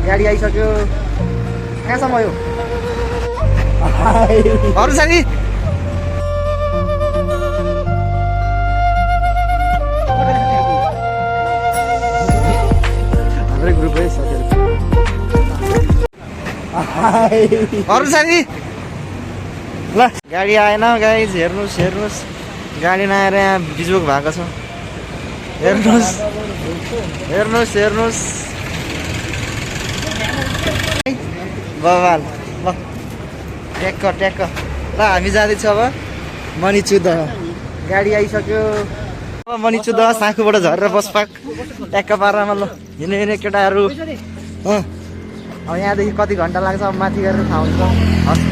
गाडी आइसक्यो। कहाँसम्म यो अरू साथी हाम्रै ग्रुपै साथीहरू अरू साथी ल गाडी आएन गाइज हेर्नुहोस् गाडी नआएर यहाँ बिजोग भएको छ हेर्नुहोस् बवाल ल ट्याक्क ल हामी जाँदैछ अब मणिचुद गाडी आइसक्यो अब मणिचुद साँखुबाट झरेर बसपाक ट्याक्क पारामा ल हिँड्ने केटाहरू अब यहाँदेखि कति घन्टा लाग्छ अब माथि गरेर थाहा हुन्छ हस्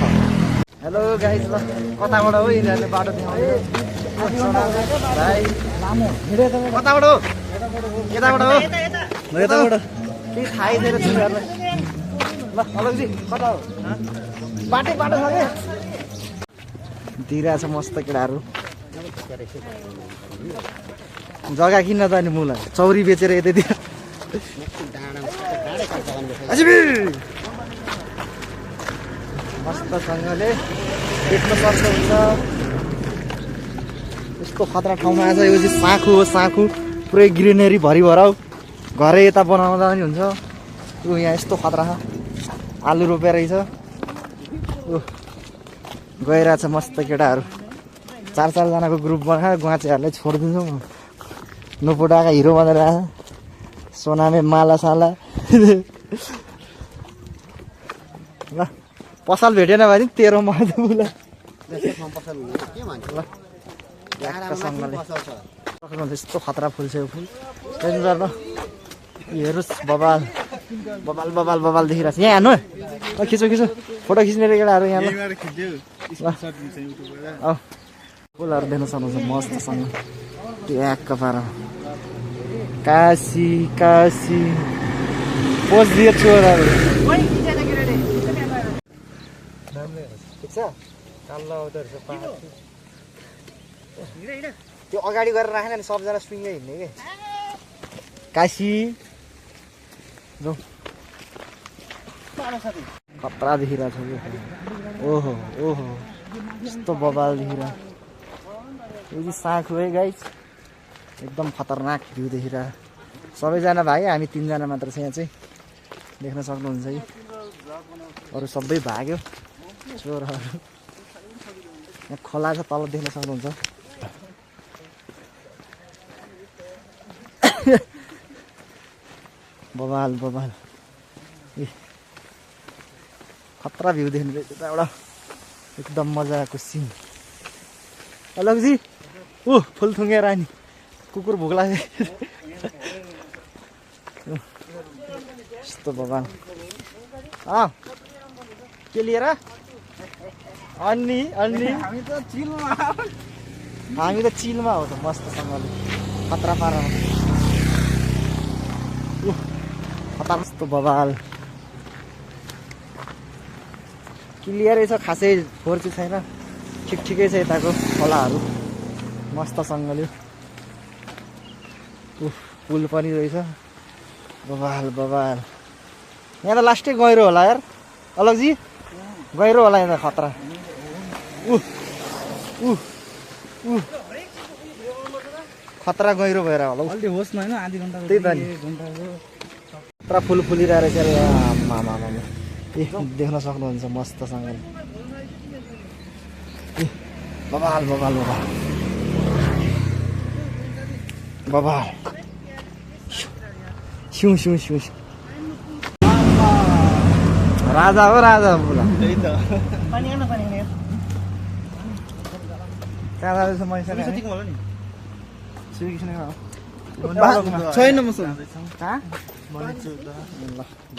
हेलो गाइज ल कताबाट हो यिनीहरूले बाटो देखाउने भाइ कताबाट हो यताबाट हो यताबाट केही थाहै दिएर तिमीहरूलाई ल अलगजी कता हो बाटो छ क्या दिइरहेछ मस्त केटाहरू जग्गा किन्न त अनि मुला चौरी बेचेर यतैतिर मस्तसँगले देख्न सक्नुहुन्छ यस्तो खतरा ठाउँमा आएछ यो चाहिँ साँखु हो साँखु पुरै ग्रिनेरी भरिभराउ घरै यता बनाउँदा पनि हुन्छ ऊ यहाँ यस्तो खतरा छ आलु रोपेर रहेछ गइरहेछ मस्त केटाहरू 4 जनाको ग्रुप बनाएर गुवाचेहरूलाई छोडिदिन्छौँ नोपोटाका हिरो बनेर आएछ सोनामे माला साला ल पसल भेटेन भने 13 मा बुला यस्तो खतरा फुल छ यो फुल हेर्नुहोस् बबाल देखिरहेको छ यहाँ हेर्नु खिचो फोटो खिच्ने केटाहरू यहाँ फुलहरू देख्न सक्नुहुन्छ मस्तसँग ट्याक्क पारा काशी पोज दिए चोरहरू त्यो अगाडि गरेर राखेन नि सबजना स्विङै हिँड्ने के काशी खतरा देखिरहेको छ ओहो यस्तो बबाल देखिरहेको यो चाहिँ साँखु है गाइस एकदम खतरनाक भ्यू देखिरहेको सबैजना भाइ हामी 3 जना मात्र छ यहाँ चाहिँ देख्न सक्नुहुन्छ है अरू सबै भाग्यो चोरहरू यहाँ खोला छ तल देख्न सक्नुहुन्छ बबाल खतरा भ्यू देख्नु एउटा एकदम मजाको सिन अलगजी फुल थुङ्गेर नि कुकुर भोक लाग्यो यस्तो बबाल के लिएर अनि हामी त चिलमा हो त मस्तसँगले खतरा पारामा खतरा यस्तो बबाल क्लियरै छ खासै फोहोर चाहिँ छैन ठिकै छ यताको खोलाहरू मस्तसँगले पुल पनि रहेछ बबाल यहाँ त लास्टै गहिरो होला यार अलगजी गहिरो होला यहाँ त खतरा खतरा गहिरो भएर होला अलि होस् न हैन आधी घण्टा त्यही त नि खतरा फुल फुलिरहेको रहेछ अरे मामा देख्न सक्नुहुन्छ मस्तसँगले बबाल सिउ राजा हो बुला त्यही त पानी कहाँ जाँदैछ मैसा छैन मसँग कहाँ ल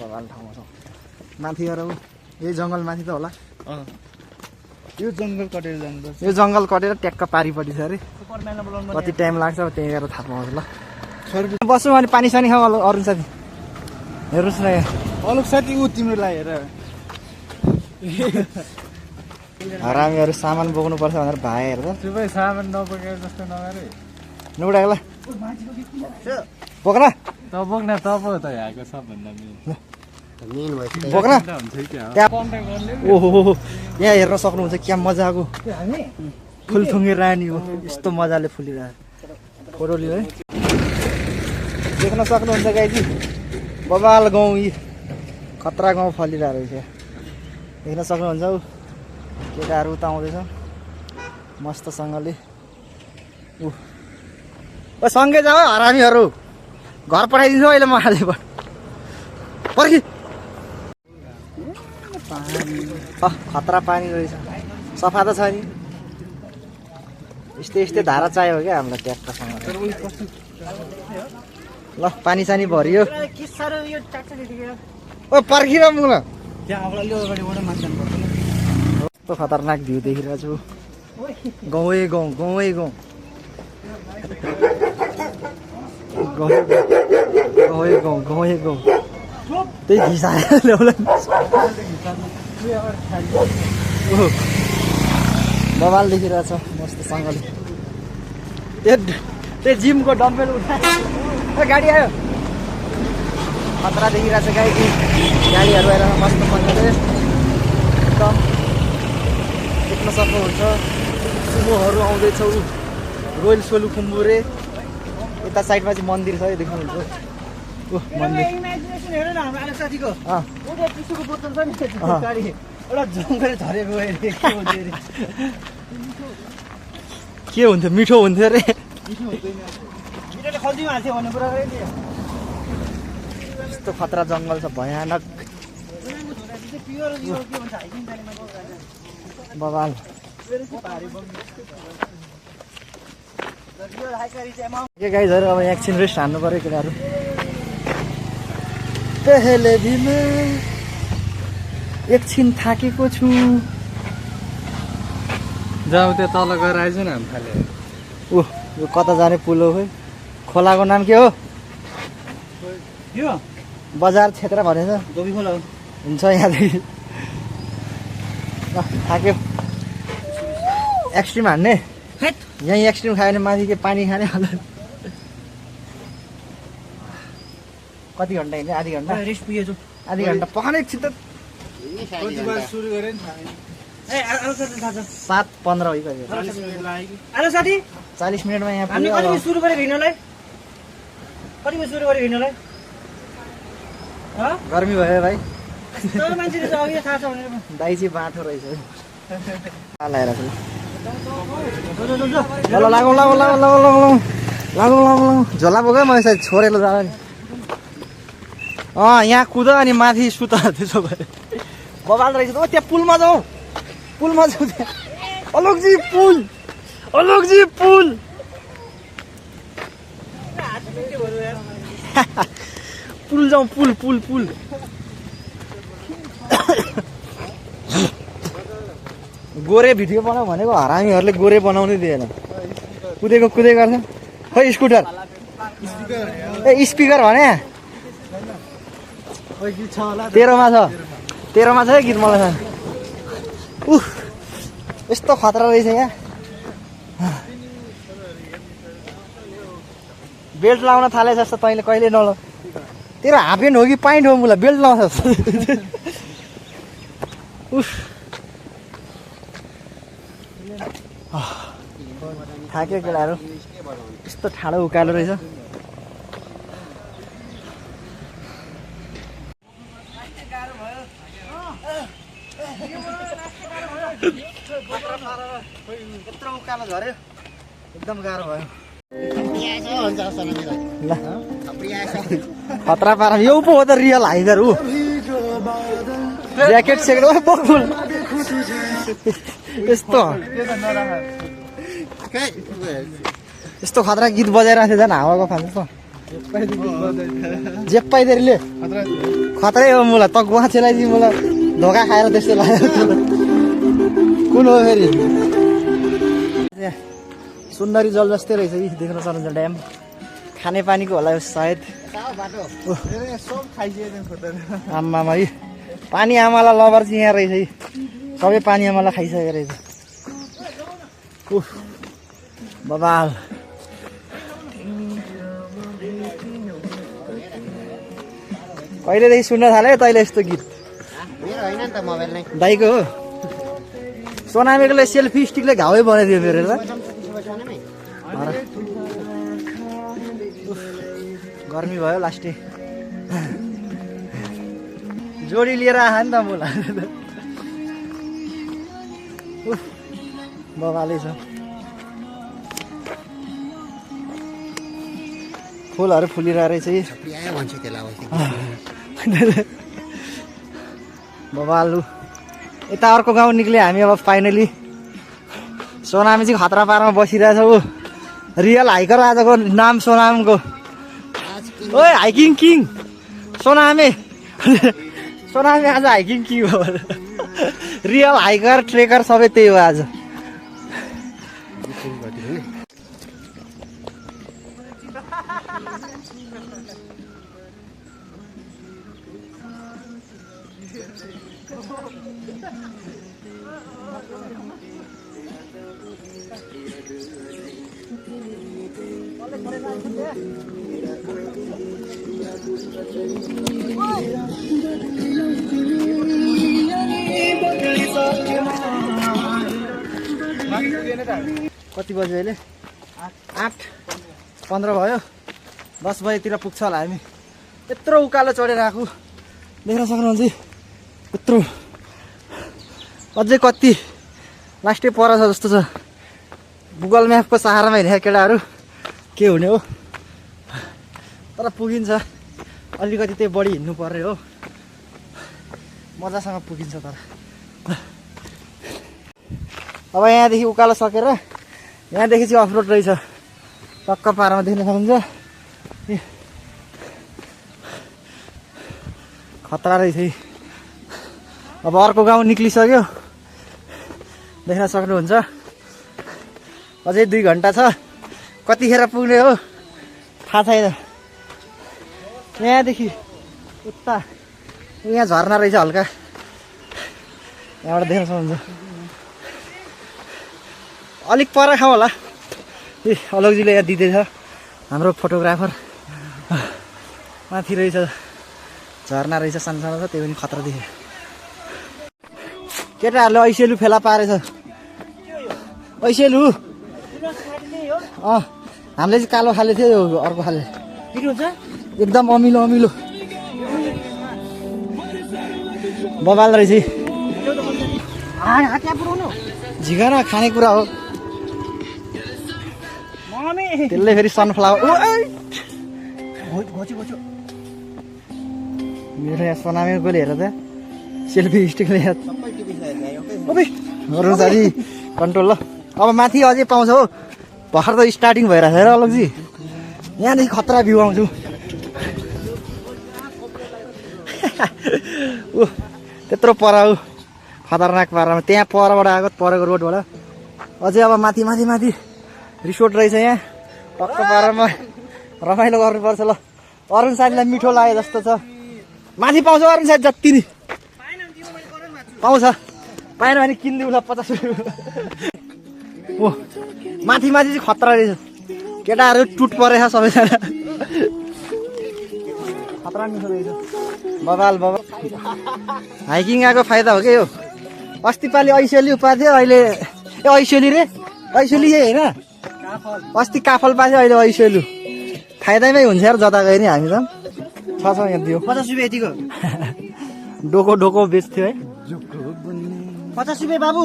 बबाल ठाउँमा छ माथि गएर यही जङ्गल माथि त होला यो जङ्गल कटेर ट्याक्क पारिपट्टि छ अरे कति टाइम लाग्छ अब त्यहीँ गएर थाहा पाउँछ ल बस्नु अनि पानी सानी खाऊ अरू साथी हेर्नुहोस् न यहाँ अलग साथी तिम्रो लागि हेर हरामीहरू सामान बोक्नुपर्छ भनेर भाइ हेर्दा सबै सामान नबोकेर जस्तो नगरे बोक्न त बोक्न त पो त यहाँको सबभन्दा बोक्न त्यहाँ ओहो यहाँ हेर्न सक्नुहुन्छ क्या मजाको फुलथुङ्गे रानी हो यस्तो मजाले फुलिरहेको फोटो लियो है देख्न सक्नुहुन्छ गाईजी बबाल गाउँ यी खतरा गाउँ फलिरहेको रहेछ देख्न सक्नुहुन्छ ऊ केटाहरू उता आउँदैछ मस्तसँगले ऊ ओ सँगै जाऊ हरामीहरू घर पठाइदिन्छु अहिले म आजबाट पर्खी खतरा पानी रहेछ सफा त छ नि यस्तै यस्तै धारा चाहियो क्या हामीलाई ट्र्याक्टरसँग ल पानी सानी भरियो ओ पर्खिर मुल कस्तो खतरनाक भ्यू देखिरहेको छु गाउँै गाउँ गाउँै गाउँ गाउँै गाउँ गाउँै गाउँ त्यही घिसाएर ल्याउला बबाल देखिरहेछ मस्तसँगले त्यो जिमको डम्बेल उठा गाडी आयो खतरा देखिरहेछ गाडीहरू आएर मस्तसँगले एकदम देख्न सक्नुहुन्छ सुमोहरू आउँदैछ रोयल सोलु खुम्बुरे यता साइडमा चाहिँ मन्दिर छ यो देख्नुहुन्छ मन्दिर के हुन्थ्यो मिठो हुन्थ्यो अरे यस्तो खतरा जङ्गल छ भयानक बबाल के गाइजहरू अब एकछिन रेस्ट हान्नु पर्यो केटाहरू पहले भी मैं एकछिन थाकेको छु जाऊ त्यो तल गएर आइज न हामी खाले यो कता जाने पुल हो खोइ खोलाको नाम के हो यो बजार क्षेत्र भनेछ गोबी खोला हुन्छ यहाँदेखि थाक्यो एक्सट्रिम हान्ने यहीँ एक्सट्रिम खायो भने माथि के पानी खाने होला कति घन्टा हिँड्ने आधी घन्टा रेस्ट पुगेछु आधी घन्टा पखाने एकछिन त सुरु गरे नि 7:15 भइगयो 40 मिनटमा यहाँ हामी कति बजे सुरु गरेको हिँड्नलाई कति बजे सुरु गरेको हिँड्नलाई गर्मी भयो भाइ मान्छेले चाहिँ अघि थाहा छ भनेर दाइ चाहिँ बाटो रहेछ लगाएर ल लागौँ लागौँ लागौँ लागौँ लागौँ लागौँ लागौँ झोला बोक्यो मैले सायद छोडेर जाँदा नि यहाँ कुद अनि माथि सुत त्यसो भए बबाल रहेछ त त्यहाँ पुलमा जाउँ त्यहाँ अलोकजी पुल पुल जाउँ पुल गोरे भिडियो बनाऊ भनेको हरामीहरूले गोरे बनाउनै दिएन कुदेको गर्छ खै स्कुटर ए स्पिकर भने 13मा छ है गीत मलाई छ यस्तो खतरा रहेछ यहाँ बेल्ट लाउन थाले जस्तो तैँले कहिले नल तेरो हाफ प्यान्ट हो कि प्यान्ट हो मलाई बेल्ट लाउँछ थाक्यो केटाहरू यस्तो ठाडो उकालो रहेछ यत्रो उकालो झऱ्यो एकदम गाह्रो भयो खतरा पारा यो पो हो त रियल हाइदर ऊ ज्याकेट सेकेट बकुल यस्तो खतरा गीत बजाइरहेको थियो झन् हावाको फाल्छ त जेप्पाइदेरीले खतरै हो मलाई त गुवाछेलाई चाहिँ मलाई धोका खाएर त्यस्तो लाग्यो कुन हो फेरि सुन्दरी जल जस्तै रहेछ यी देख्न सक्नुहुन्छ ड्याम खाने पानीको होला सायद आमामा यी पानी आमालाई लबर चाहिँ यहाँ रहेछ यी सबै पानी आमालाई खाइसकेको रहेछ बबाल कहिलेदेखि सुन्न थाले तैँले यस्तो गीत मेरो होइन नि त मोबाइल नै दाइको हो सोनामेकोले सेल्फी स्टिकले घावै बनाइदियो मेरो ल गर्मी भयो लास्टै जोडी लिएर आहा नि त मलाई बबाले छ फुलहरू फुलिरहेको रहेछ आयो भन्छ त्यसलाई बबालु यता अर्को गाउँ निक्ले हामी अब फाइनली सोनामी चाहिँ खतरा पारमा बसिरहेछौँ रियल हाइकर आजको नाम सोनामको ओए हाइकिङ किङ सोनामे सोनामे आज हाइकिङ किङ हो रियल हाइकर ट्रेकर सबै त्यही हो आज कति बज्यो अहिले 8:15 भयो 10 बजेतिर पुग्छ होला हामी यत्रो उकालो चढेर आएको देख्न सक्नुहुन्छ यत्रो अझै कति लास्टै पर छ जस्तो छ गुगल म्यापको सहारामा हिँडेका केटाहरू के हुने हो तर पुगिन्छ अलिकति त्यही बढी हिँड्नु पर्ने हो मजासँग पुगिन्छ तर अब यहाँदेखि उकालो सकेर यहाँदेखि चाहिँ अफरोड रहेछ टक्क पारमा देख्न सक्नुहुन्छ खतरा रहेछ अब अर्को गाउँ निक्लिसक्यो देख्न सक्नुहुन्छ अझै 2 घन्टा छ कतिखेर पुग्ने हो थाहा छैन यहाँदेखि उता यहाँ झर्ना रहेछ हल्का यहाँबाट देख्न सक्नुहुन्छ अलिक पर खाउँ होला ए अलगजीले यहाँ दिँदैछ हाम्रो फोटोग्राफर माथि रहेछ झर्ना रहेछ सानो सानो छ त्यही पनि खतरा देख्यो केटाहरूले ऐसेलु फेला पारेछ ऐसेलु हामीले चाहिँ कालो खाले थियो यो अर्को खाले एकदम अमिलो अमिलो बबाल रहेछ झिगा न खानेकुरा हो त्यसले फेरि सनफ्लावर मेरो यहाँ सोनामी गोले हेर त सेल्फी स्टिकले साथी कन्ट्रोल ल अब माथि अझै पाउँछ हो भर्खर त स्टार्टिङ भइरहेको छ र अलगजी यहाँदेखि खतरा भ्यू आउँछु ऊ त्यत्रो पर हो खतरनाक पारामा त्यहाँ परबाट आएको परेको रोडबाट अझै अब माथि माथि माथि रिसोर्ट रहेछ यहाँ टक्क पारामा रमाइलो गर्नुपर्छ ल अरुण साथीलाई मिठो लाग्यो जस्तो छ माथि पाउँछ अरुण साथी जति नि पाउँछ पाएन भने किनिदिउँ ल 50 रुपियाँ ओ माथि माथि चाहिँ खतरा रहेछ केटाहरू टुट परेछ सबैजना खतरा मिठो रहेछ बबाल बबाल हाइकिङ आएको फाइदा हो क्या यो अस्ति पालि ऐसेली पाथ्यो अहिले ए ऐसेली रे ऐसेली होइन अस्ति काफल पाथ्यो अहिले ऐसेलु फाइदामै हुन्छ यार जता गयो नि हामी त छ यहाँ दियो 50 रुपियाँ यतिको डोको डोको बेच्थ्यो है 50 रुपियाँ बाबु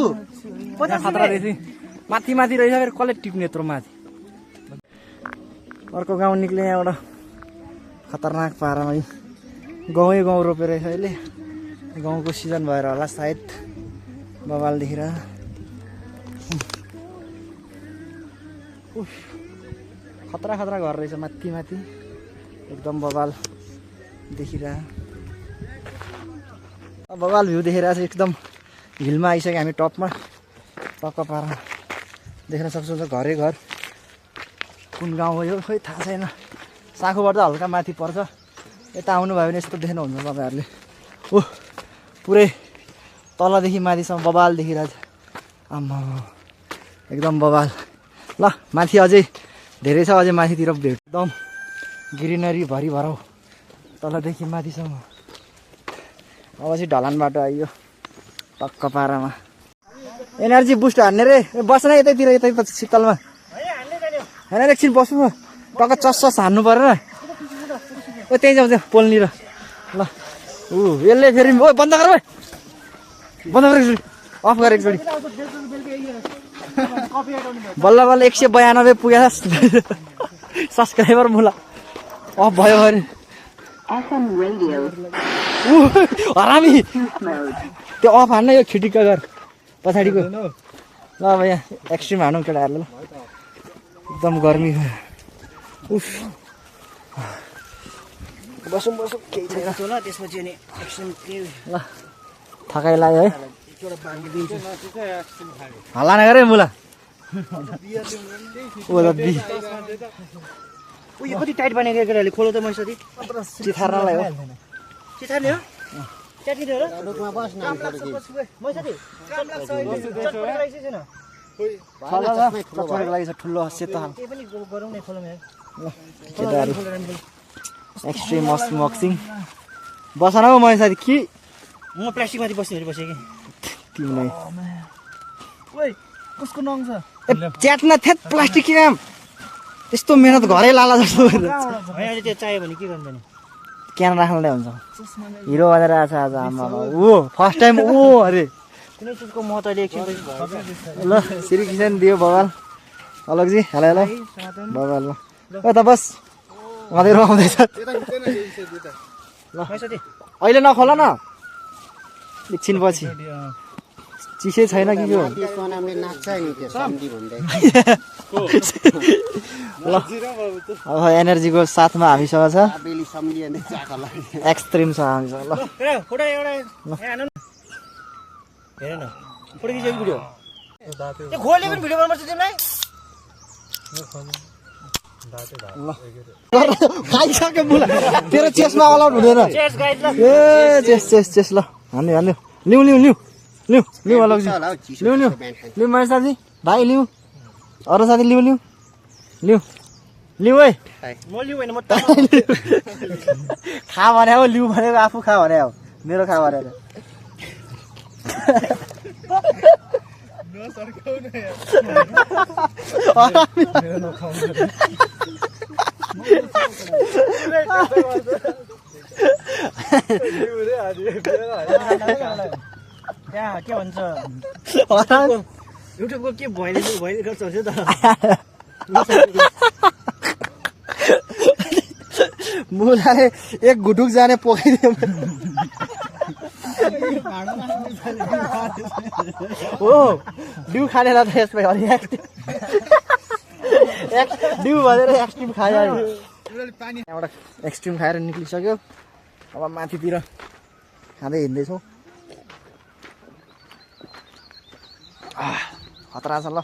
50 खतरा रहेछ माथि माथि रहेछ फेरि कसले टिप्ने यत्रो माथि अर्को गाउँ निक्ले यहाँबाट खतरनाक पारामा गाउँै गाउँ रोपेर रहेछ अहिले गाउँको सिजन भएर होला सायद बबाल देखेर खतरा खतरा घर रहेछ माथि माथि एकदम बबाल देखिरह बबाल भ्यू देखेर चाहिँ एकदम हिलमा आइसक्यो हामी टपमा टक्क पारा देख्न सक्छौँ घरै घर कुन गाउँ हो यो खोइ थाहा छैन साँखुबाट त हल्का माथि पर्छ यता आउनुभयो भने यस्तो देख्नुहुन्छ तपाईँहरूले ओह पुरै तलदेखि माथिसम्म बबाल देखिरहेछ आम्मा एकदम बबाल ल माथि अझै धेरै छ अझै माथितिर भेट एकदम ग्रिनरी भरिभराउ तलदेखि माथिसम्म अब चाहिँ ढलान बाटो आइयो टक्क पारामा एनर्जी बुस्ट हान्ने रे बस न यतैतिर यतै पछि शीतलमा होइन एकछिन बस्नु न टक्क चस्स हान्नु परेन ओ त्यहीँ जाउँ त्यहाँ पोल्नेर ल ऊ यसले फेरि ओ बन्द गर बन्द गर एकचोटि अफ गर एकचोटि बल्ल बल्ल 192 पुगेछ सब्सक्राइबर मुला अफ भयो भने हरामी त्यो अफ हान्न यो खिटिक्का गर पछाडिको ल अब यहाँ एक्सट्रिम हानौँ केटाहरूले ल एकदम गर्मी उफ बसौँ बसौँ केही छैन ल त्यसपछि अनि एकछिन ल थकाइ लाग्यो है हल्ला नगर है मुला उयो कति टाइट बनेको केटाले खोलो त मै साथी चिथार्नलाई हो चिथार्ने हो च्याटिने हो र मै साथी चटपट लागेको छैन चटपटेको लागि छ ठुलो सेतो हाल त्यही पनि गरौँ न खोलौँ यहाँ ल केटाहरू एक्सट्रिम बक्सिङ बस न हौ मैले साथी कि म प्लास्टिकमाथि बस्ने बसेँ कि तिमीलाई ओइ कसको नङ छ ए च्याट्न थेत प्लास्टिक कि काम त्यस्तो मेहनत घरै लाला जस्तो होइन अहिले त्यो चाहियो भने के गर्नु नि क्यान राख्नलाई हुन्छ हिरो बनेर आएको छ आज आमा ऊ फर्स्ट टाइम ऊ अरे कुनै चिजको म त अहिले एकछिन ल श्री किसान दियो बबाल अलगजी हेलो हेलो बबाल ल त बस उहाँतिर आउँदैछ मै साथी अहिले नखोला न एकछिन पछि चिसै छैन कि के हो ल अब एनर्जीको साथमा हामीसँग छ एक्सट्रिम छ हामीसँग ल फोटो एउटा हेर न फोटो खिचेको भिडियो त्यो खोले पनि भिडियो बनाउनुपर्छ तिमीलाई खाइसक्यो मुला तेरो चेस्टमा अलाउड हुँदैन चेस गाइड ल ए चेस ल हान्यो हान्यो लिउ लिउ लिउ लिउ लिउ अलगजी लिउ लिउ लिउ मेरो साथी भाइ लिउ अरू साथी लिउ लिउ लिउ लिउ है म लिउ होइन म खा भने हो लिउ भनेको आफू खा भने हो मेरो खा भने त्यहाँ के भन्छ युट्युबको के भइले गर्छ त मुलाले एक घुटुक जाने पोखाइदियो हो डिउ खानेलाई त यसमा अलि डिउ भनेर एक्सट्रिम खायो त्यहाँबाट एक्सट्रिम खाएर निक्लिसक्यो अब माथितिर खाँदै हिँड्दैछौँ खतरा छ ल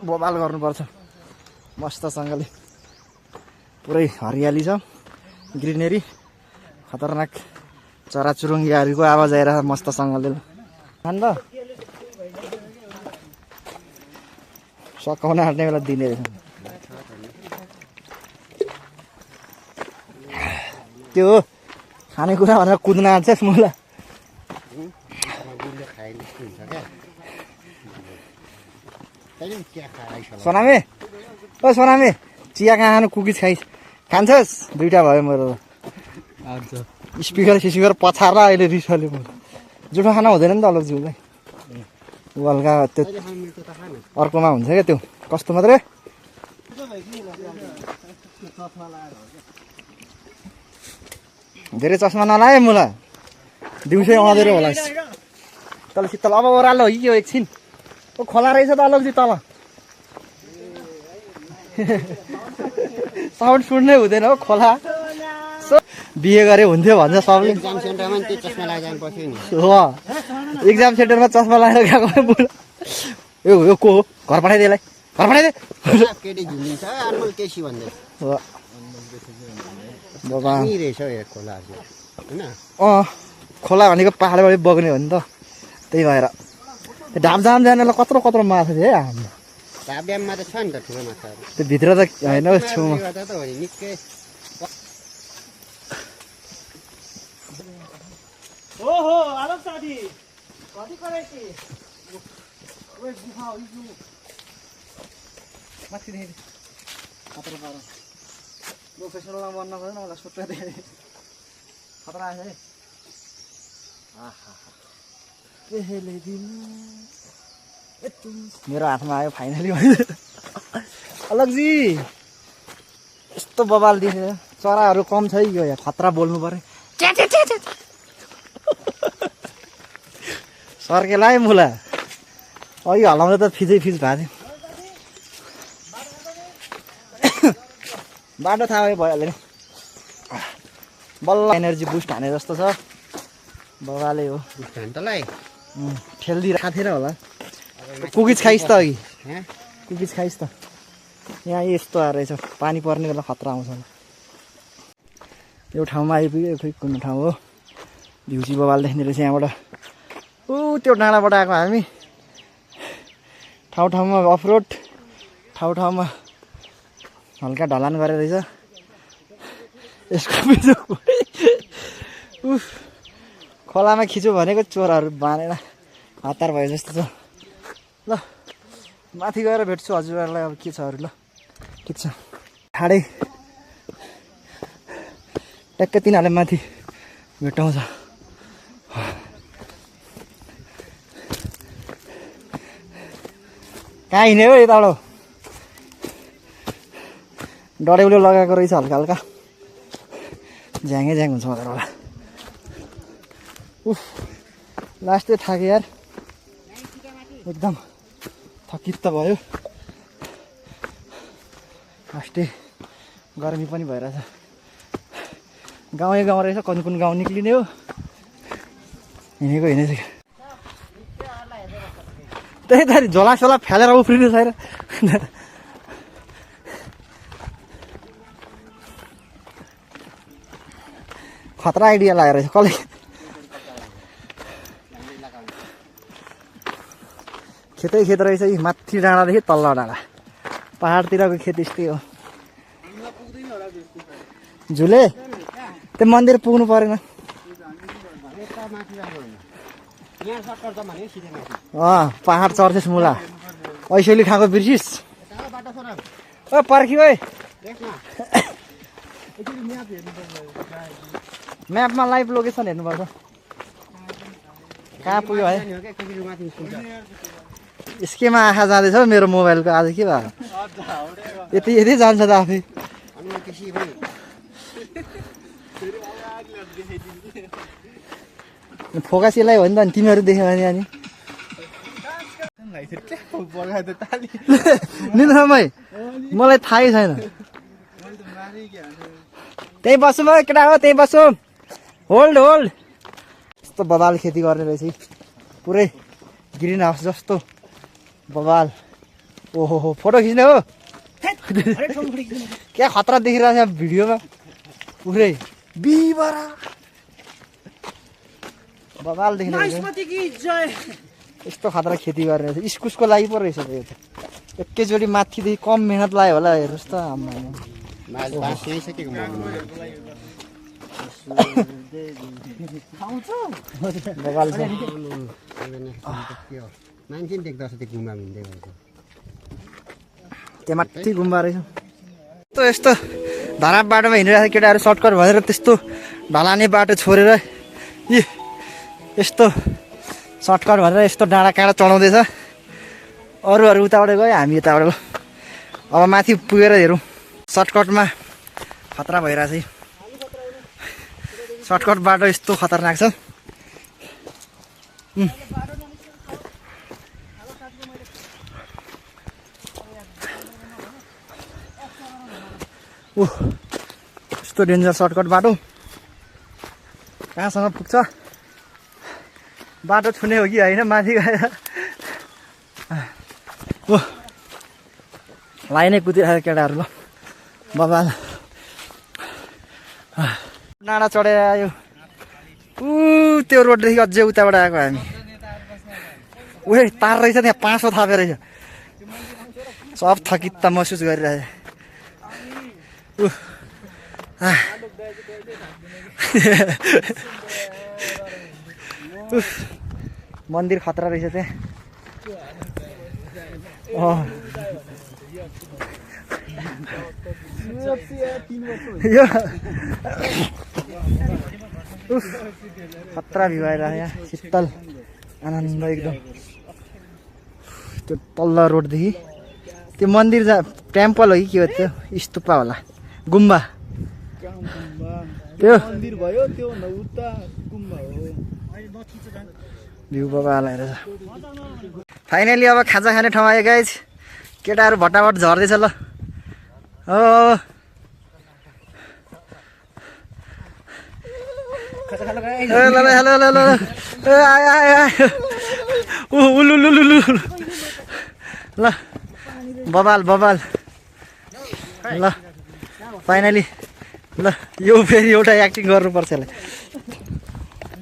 बबाल गर्नुपर्छ मस्तसँगले पुरै हरियाली छ ग्रिनेरी खतरनाक चराचुरुङ्गीहरूको आवाज आइरहेको मस्तसँगले अन्त सकाउन आँट्ने बेला दिने रहेछ त्यो खानेकुरा भनेर कुद्न आँट्छ मुला सोनामे ओ सोनामे चिया कहाँ खानु कुकिज खान्छस् दुइटा भयो मेरो स्पिकर पछाएर अहिले रिसले म जुठो खाना हुँदैन नि त अलगजीलाई हल्का त्यो अर्कोमा हुन्छ क्या त्यो कस्तो मात्रै धेरै चस्मा नलाए मुला दिउँसै आउँदै होला तल शीतल अब ओह्रालो हिँड्यो एकछिन ओ खोला रहेछ त अलगजी तल साउन्ड सुन्नै हुँदैन हो खोला बिहे गरे हुन्थ्यो भन्छ सबले एक्जाम सेन्टरमा नि त्यो चस्मा लगाएर जानु पर्थ्यो नि हो एक्जाम सेन्टरमा चस्मा लगाएर गएको यो को हो घर पठाइदिए घर पठाइदिए केटी घुमिन्छ अनमोल केसी भन्दै हो बाबा यहीँ रहेछ हौ यो खोला होइन खोला भनेको पाहाडबाट बग्ने हो नि त त्यही भएर ढापझाम जानलाई कत्रो कत्रो माछा थियो है हाम्रो ढाप ड्याममा त छ नि त ठुलो माछाहरू त्यो भित्र त होइन छेउमा गर्दा त हो नि निकै ओहो आलोक साथी कति कराइছি ओए गुफा हो यो माथि देखे खतरा पारो प्रोफेसनल बन्न खोज्न मलाई सुत्ता देखे खतरा आछ है आहा केले दिन मेरो हातमा आयो फाइनली अलगजी यस्तो बवाल दिन्छ चराहरू कम छ यो यहाँ खतरा बोल्नु पर्यो सर्केला है मुला अघि हलाउँदा त फिजै फिज भएको थियो बाटो थाहा भइहाल्यो नि बल्ल एनर्जी बुस्ट हाने जस्तो छ बवाले हो घन्टालाई ठेल्दिरहेको थिएन होला कुकिज खाइस् त अघि कुकिज खाइस् त यहाँ यस्तो आएर रहेछ पानी पर्ने बेला खतरा आउँछ यो ठाउँमा आइपुग्यो खोइ कुन ठाउँ हो भ्युजी बवाल देख्ने रहेछ यहाँबाट ऊ त्यो डाँडाबाट आएको हामी ठाउँ ठाउँमा अफरोड ठाउँ ठाउँमा हल्का ढलान गरेर रहेछ यसको उफ खोलामा खिच्यो भनेको चोरहरू बाँधेर हतार भयो जस्तो छ ल माथि गएर भेट्छु हजुरहरूलाई अब के छ अरू ल ठिक छ ठाडै ट्याक्कै तिनीहरूले माथि भेटाउँछ कहाँ हिँड्यो हौ यताबाट डडेउलो लगाएको रहेछ हल्का हल्का झ्याङै झ्याङ हुन्छ मलाई होला उफ लास्टै थाक्यो यार एकदम थकित त भयो लास्टै गर्मी पनि भइरहेछ गाउँै गाउँ रहेछ कुन कुन गाउँ निक्लिने हो हिँडेको हिँडेछ त्यही त झोलासोला फ्यालेर उफ्रिनु छैन खतरा आइडिया लागेको रहेछ कसले खेतै खेत रहेछ यी माथि डाँडादेखि तल्लो डाँडा पहाडतिरको खेत यस्तै हो झुले त्यो मन्दिर पुग्नु परेन पहाड चढ्छस् मुला ऐसोली खाएको बिर्सिस् ओ पर्खी ओइ म्यापमा लाइभ लोकेसन हेर्नुपर्छ कहाँ पुग्यो है स्केमा आँखा जाँदैछ मेरो मोबाइलको आज के भयो यति यति जान्छ त आफै फोकस यसलाई हो नि त अनि तिमीहरू देख्यो भने अनि निन्द्रामै मलाई थाहै छैन त्यही बसौँ है केटा हो त्यही बसौँ होल्ड होल्ड यस्तो बबाल खेती गर्ने रहेछ पुरै ग्रिन हाउस जस्तो बबाल ओहो हो फोटो खिच्ने हो क्या खतरा देखिरहेको छ भिडियोमा पुरै बिबरा बबाल देख्ने यस्तो खतरा खेती गर्ने रहेछ इस्कुसको लागि पो रहेछ यो त एकैचोटि माथिदेखि कम मेहनत लाग्यो होला हेर्नुहोस् त बबाल छ मान्छे देख्दछ त्यो गुम्बा हिँड्दै गएको त्यहाँ माथि गुम्बा रहेछ यस्तो धराप बाटोमा हिँडिरहेको केटाहरू सर्टकट भनेर त्यस्तो ढलाने बाटो छोडेर यस्तो सर्टकट भनेर यस्तो डाँडा काँडा चढाउँदैछ अरूहरू उताबाट गयो हामी यताबाट अब माथि पुगेर हेरौँ सर्टकटमा खतरा भइरहेछ है सर्टकट बाटो यस्तो खतरनाक छ यस्तो डेन्जर सर्टकट बाटो कहाँसम्म पुग्छ बाटो छुने हो कि होइन माथि गएर लाइनै कुदिरहेको केटाहरू ल बबाल डाँडा चढेर आयो त्यो रोडदेखि अझै उताबाट आएको हामी उयो तार रहेछ त्यहाँ 500 थापे रहेछ सब थकित महसुस गरिरहेछ उफ, मन्दिर खतरा रहेछ त्यहाँ यो उफ, खतरा भ्यू आइरहेको यहाँ शीतल आनन्द एकदम त्यो तल्लो रोडदेखि त्यो मन्दिर टेम्पल हो कि के हो त्यो स्तूपा होला गुम्बा त्यो मन्दिर भयो त्यो उता गुम्बा हो भ्यू बाबा आएर छ फाइनली अब खाजा खाने ठाउँ आयो गाइज केटाहरू भट्टाभट झर्दैछ ल हो ल बबाल बबाल ल फाइनली ल यो फेरि एउटा एक्टिङ गर्नुपर्छ यसलाई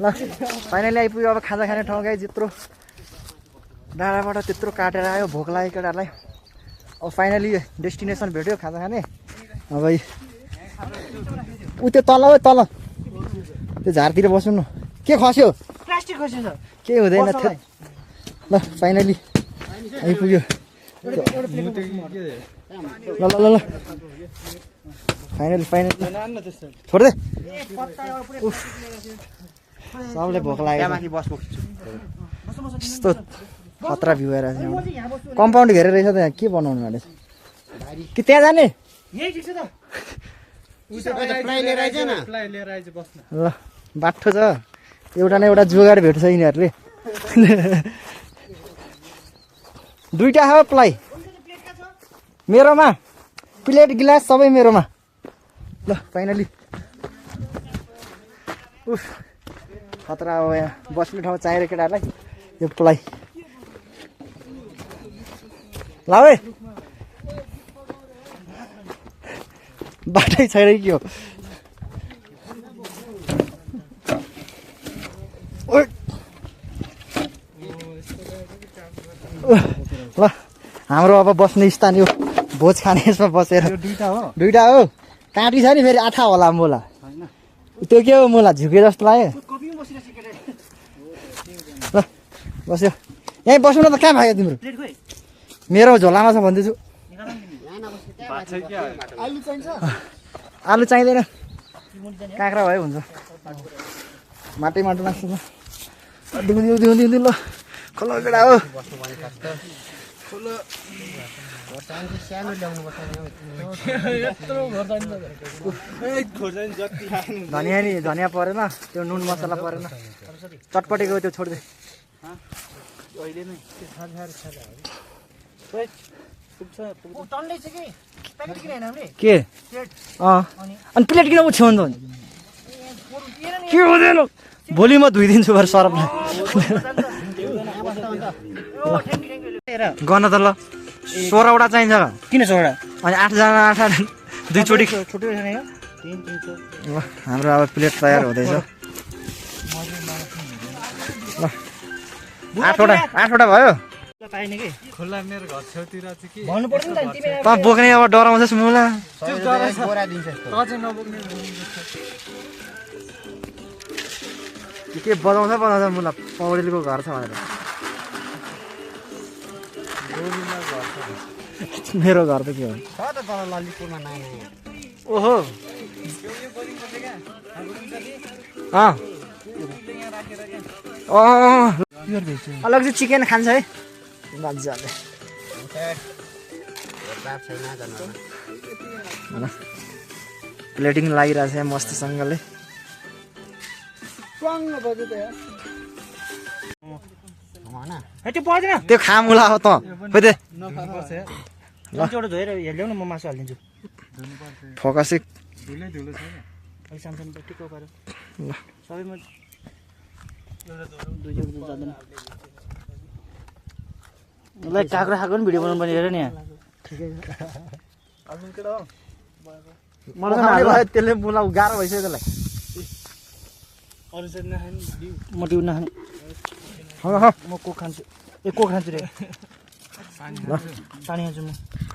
ल फाइनली आइपुग्यो अब खाजा खाने ठाउँ गाई त्यत्रो डाँडाबाट त्यत्रो काटेर आयो भोक लाग्यो केटाहरूलाई अब फाइनली डेस्टिनेसन भेट्यो खाजा खाने अब ऊ त्यो तल हो तल त्यो झारतिर बस्नु न के खस्यो प्लास्टिक खस्यो केही हुँदैन थियो ल फाइनली आइपुग्यो ल ल ल फाइनली फाइनली छोड्दे सबले भोक लाग्यो यस्तो खतरा भ्यू आएर कम्पाउन्ड घेरेर रहेछ त यहाँ के बनाउनु भनेछ कि त्यहाँ जाने ल बाठो छ एउटा न एउटा जोगाड भेट्छ यिनीहरूले दुईटा हो प्लाई मेरोमा प्लेट गिलास सबै मेरोमा ल फाइनली उफ खतरा हो यहाँ बस्ने ठाउँ चाहिएर केटाहरूलाई यो प्लाई ल है बाटै छैन के हो ल हाम्रो अब बस्ने स्थान यो भोज खाने यसमा बसेर दुईटा हो काँटी छ नि फेरि आठा होला मोला त्यो के हो मोला झुके जस्तो लाग्यो ल बस्यो यहीँ बस्नु न त कहाँ भाग्यो तिम्रो मेरो झोलामा छ भन्दैछु आलु चाहिँदैन काँक्रा भयो हुन्छ माटै माटो लाग्छ ल दिउँ ल खोलो केटा हो धनियाँ नि धनियाँ परेन त्यो नुन मसला परेन चटपटेको त्यो छोड्दै के अनि प्लेट किन उछ्याउँछ के हुँदैन भोलि म धोइदिन्छु भएर सरपलाई गर्न त ल 16वटा चाहिन्छ किन 16वटा अनि 8जना 8 दुईचोटि हाम्रो अब प्लेट तयार हुँदैछ ल 8वटा भयो खुल्ला मेरो घर छेउतिर चाहिँ के भन्नु पर्दैन नि तिमी त बोक्ने अब डराउँछस् मुला के बजाउँछ मुला पौडेलको घर छ भनेर मेरो घर त के हो ओहो अलग चाहिँ चिकन खान्छ है मजाले प्लेटिङ लागिरहेछ यहाँ मस्तसँगले त्यो खामुला हो त खोइ ल म मासु हालिदिन्छु फोकस ल काँक्रा खाएको पनि भिडियो बनाउनु पर्ने हेर नि मलाई त्यसले मुला गाह्रो भइसक्यो त्यसलाई म टिउन नखाने म कोक खान्छु कोक खान्छु रे ल पानी खान्छु म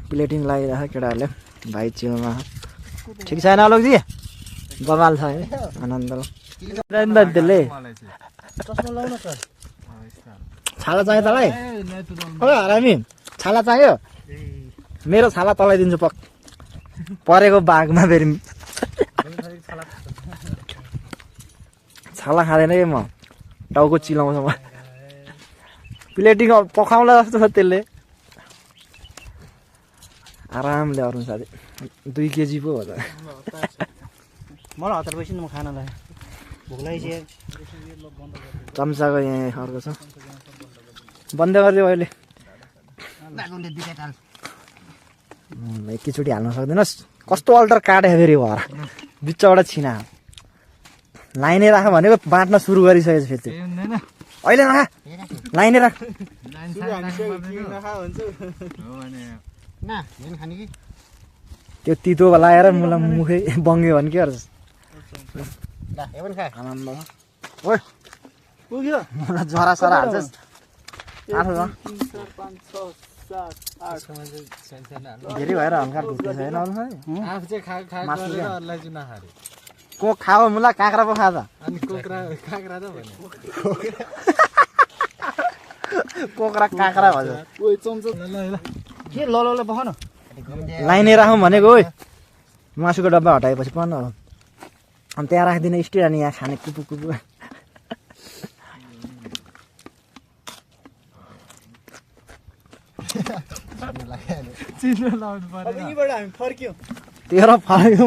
प्लेटिङ लागिरहेको केटाहरूले भाइ चिउमा ठिक छैन अलगजी बबाल छ है आनन्द त्यसले चस्मा लाउन सर छाला चाहियो तँलाई ओ हरामी छाला चाहियो मेरो छाला तँलाई दिन्छु परेको बाघमा फेरि छाला खाँदैन कि म टाउको चिलाउँछ म प्लेटिङ पकाउँला जस्तो छ त्यसले आरामले अरू साथी 2 केजी पो हो त मलाई हतार पैसा म खानालाई भोक लागिसक्यो चम्चाको यहाँ अर्को छ बन्द गरिदियो अहिले एकैचोटि हाल्न सक्दैनस् कस्तो अल्टर काट्यो फेरि भएर बिचबाट छिना लाइनै राख भनेको बाँट्न सुरु गरिसकेछ फेरि अहिले राख लाइनै राख त्यो तितो लगाएर मलाई मुखै बङ्ग्यो भने के गर्छ आनन्द ओइ पुग्यो मलाई जरा सरा हाल्छस् धेरै भएर हल्का ढुक्कै छैन अरू आफू चाहिँ खाएको अरूलाई चाहिँ नखारे कोक खाऊ मुला काँक्रा पो खा त अनि काँक्रा त भने कोक्रा काँक्रा भन्छ ओइ चम्चा के ल बख न लाइनै राखौँ भनेको ओइ मासुको डब्बा हटाएपछि पर्न हो अनि त्यहाँ राखिदिने स्टिल अनि यहाँ खाने कुपु कुपु चिन्ह लाउनु पर्यो यहीँबाट हामी फर्क्यौँ तेरो फर्क्यो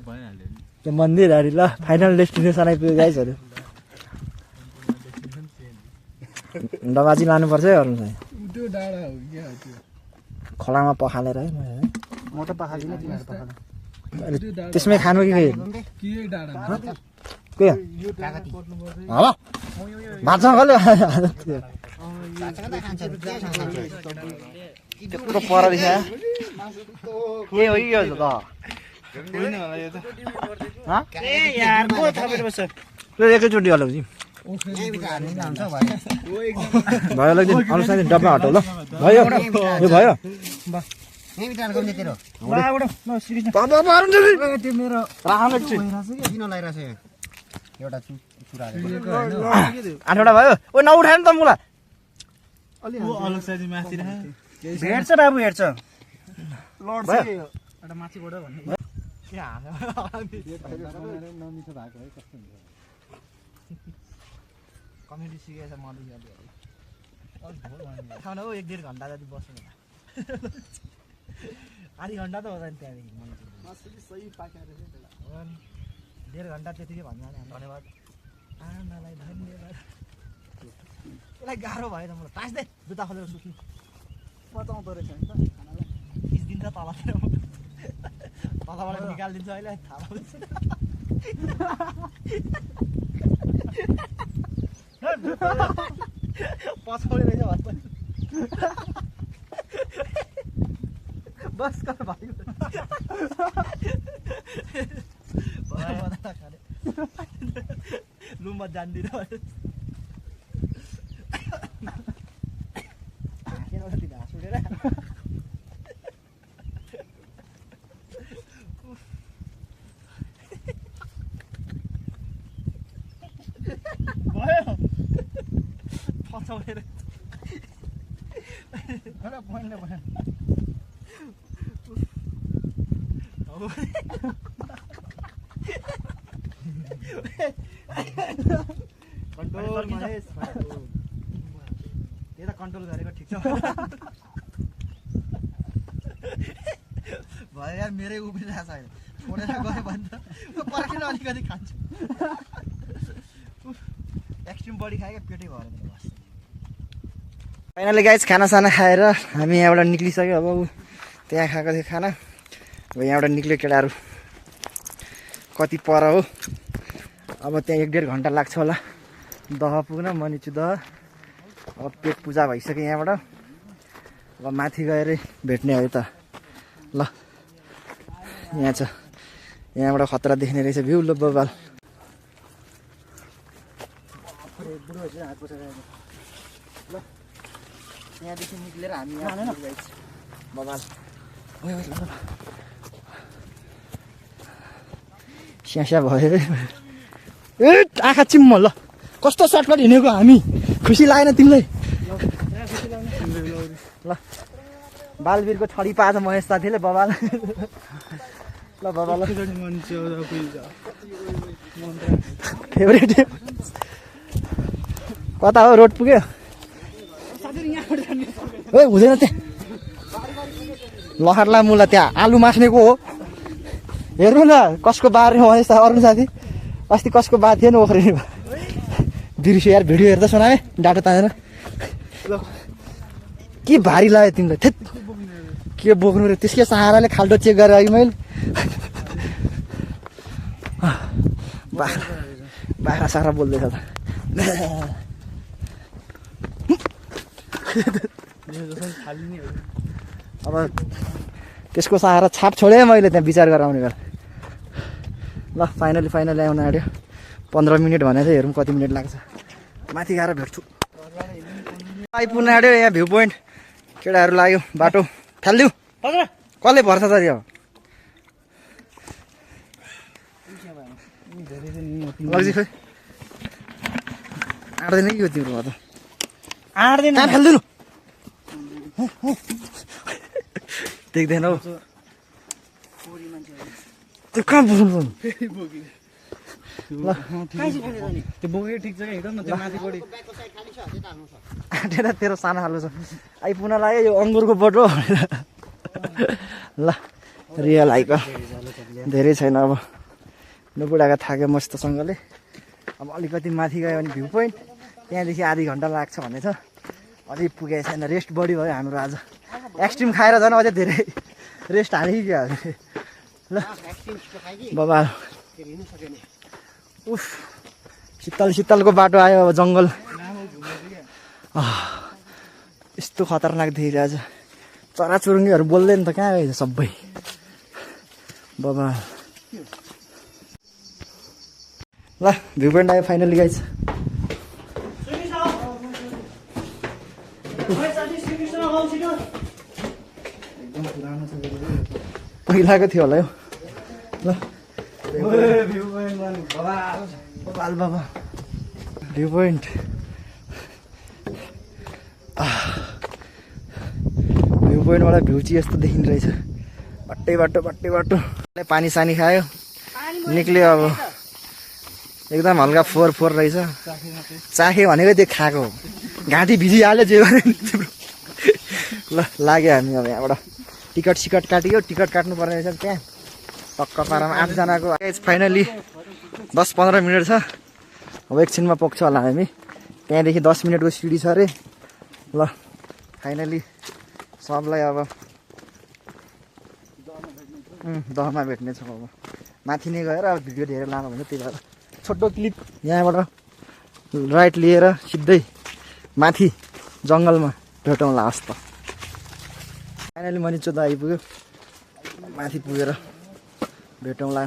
भइहाल्यो त्यो मन्दिरहरू ल फाइनल डेस्टिनेसन आइपुग्यो गाइजहरू डबाजी लानुपर्छ है अरू चाहिँ त्यो डाँडा हो क्या त्यो खोलामा पखालेर है म त पखाल्दिनँ तिमीहरू पखाल त्यसमै खानु कि के डाँडा के हल भाँच्छ कसले त्यत्रो पर देखा के हो कि त त्यो एकैचोटि हल्लाउँछ भयो लगिदिनु अनुसार डब्बा हटाउ ल भयो यो भयो आठवटा भयो ओ नउठायो नि त मुला भेट्छ बाबु हेर्छ एउटा माथिबाट भन्ने नमिठो भएको है कस्तो हुन्छ कमेडी सिकेछ मदेखि खाना हो 1-1.5 घन्टा जति बस्नु आधी घन्टा त होला नि त्यहाँदेखि सही पाकेर 1.5 घन्टा त्यतिकै भन्नु धन्यवाद आमालाई धन्यवाद यसलाई गाह्रो भयो त मलाई तास दे जुत्ता खोलेर सुत्नु पचाउँदो रहेछ नि त खानालाई खिच्दिन्छ तलतिर तलबाट निकालिदिन्छ अहिले थाहा पाउँछ पछाउडे रहेछ भन्छ बस कर भाइ लुम्बा जान्दिन घाँस उडेर भयो पछाउडेर एउटा पोइन्टले भयो कन्ट्रोल महेश त्यही त कन्ट्रोल गरेको ठिक छ भयो यार मेरै उभिरहेको छ अहिले छोडेर गयो भने त पर्खेर अलिकति खान्छु एक्सट्रिम बडी खायो क्या पेटै भएर बस फाइनली गाइज खानासाना खाएर हामी यहाँबाट निक्लिसक्यो अब त्यहाँ खाएको थियो खाना अब यहाँबाट निक्ल्यो केटाहरू कति पर हो अब त्यहाँ 1-1.5 घन्टा लाग्छ होला दह पुग्न मनिचु दह अब पेट पूजा भइसक्यो यहाँबाट अब माथि गएर भेट्ने हो त ल यहाँ छ यहाँबाट खतरा देख्ने रहेछ भ्यू ल बबाल ल यहाँदेखि निक्लेर हामी यहाँ बबाल स्यास्या भयो ए आँखा चिम्म ल कस्तो सर्टकट हिँडेको हामी खुसी लागेन तिमीलाई ल बालवीरको छडी पाएछ महेश साथीले बबाल ल बबाल फेभरेट कता हो रोड पुग्यो ए हुँदैन त्यहाँ लहरला मुला त्यहाँ आलु मास्नेको हो हेर्नु न कसको बार महेश अर्को साथी अस्ति कसको बार थिएन ओख्रिने बिर्स्यो यार भिडियो हेर्दा सुनाए डाटो तानेर के भारी लाग्यो तिमीलाई थेत के बोक्नु रे त्यसकै सहाराले खाल्डो चेक गरेर अघि मैले बाख्रा साख्रा बोल्दैछ त अब त्यसको सहारा छाप छोडेँ मैले त्यहाँ विचार गरेर आउने बेला ल फाइनली आउनु आँट्यो 15 मिनट भनेको चाहिँ हेरौँ कति मिनट लाग्छ माथि गएर भेट्छु आइपुग्नु आँट्यो यहाँ भ्यू पोइन्ट केटाहरू लाग्यो बाटो थालिदिउ कसले भर्छ त यो लग्जी खोइ आँट्दैन कि यो तिम्रो त आँट्दैन फालिदिनु देख्दैन हौ त्यो कहाँ बोक्नु ल त्यो बोकेको ठिक छ कि हिँड न त्यो माथि बढी आँटेर तेरो सानो खालको छ आइपुग्न लाग्यो यो अङ्गुरको बोटो ल रियल हाइको धेरै छैन अब नुपुडाको थाक्यो मस्तसँगले अब अलिकति माथि गयो भने भ्यू पोइन्ट त्यहाँदेखि आधी घन्टा लाग्छ भन्ने छ अझै पुगेको छैन रेस्ट बढी भयो हाम्रो आज एक्सट्रिम खाएर झन् अझै धेरै रेस्ट हाल्यो कि हामीले ल बाबा उफ शीतलको बाटो आयो अब जङ्गल यस्तो खतरनाक देखिरहेछ चराचुरुङ्गीहरू बोल्दैन त कहाँ गएछ सबै बाबा ल भ्यू पोइन्ट आयो फाइनली गाइस पहिलाको थियो होला यो ल बाबा भ्यू पोइन्ट भ्यू पोइन्टबाट भ्यू चाहिँ यस्तो देखिने रहेछ बाटै बाटो पानी सानी खायो निक्ल्यो अब एकदम हल्का फोहोर रहेछ चाखे भनेको त्यो खाएको घाँटी भिजिहाल्यो जे ल लाग्यो हामी अब यहाँबाट टिकट सिकट काट्यो टिकट काट्नु पर्ने रहेछ त्यहाँ टक्क पारामा 8जनाको फाइनली 10-15 मिनट छ अब एकछिनमा पुग्छ होला हामी त्यहाँदेखि 10 मिनटको सिडी छ अरे ल फाइनली सबलाई अब दहमा भेट्ने छ अब माथि नै गएर अब भिडियो धेरै लानु भने त्यही भएर छोटो क्लिप यहाँबाट राइट लिएर सिधै माथि जङ्गलमा भेटौँला हस्त फाइनली मनिचोदा आइपुग्यो माथि पुगेर भेटौँला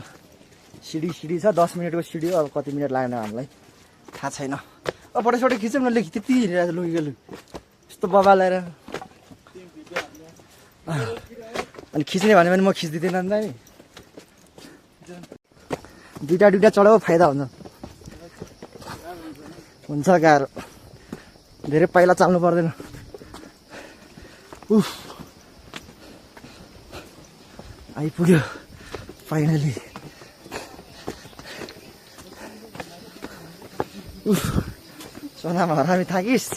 सिडी छ 10 मिनटको सिडी अब कति मिनट लागेन हामीलाई थाहा छैन अब फोटो खिचौँ न लेखि त्यति हिँडिरहेको लुगेलु यस्तो बबालेर अनि खिच्ने भन्यो भने म खिचिदिँदैन नि दुईटा चढाउ फाइदा हुन्छ गाह्रो धेरै पहिला चाल्नु पर्दैन उफ आइपुग्यो फाइनली उफ सोनामा हरामी थाकिस्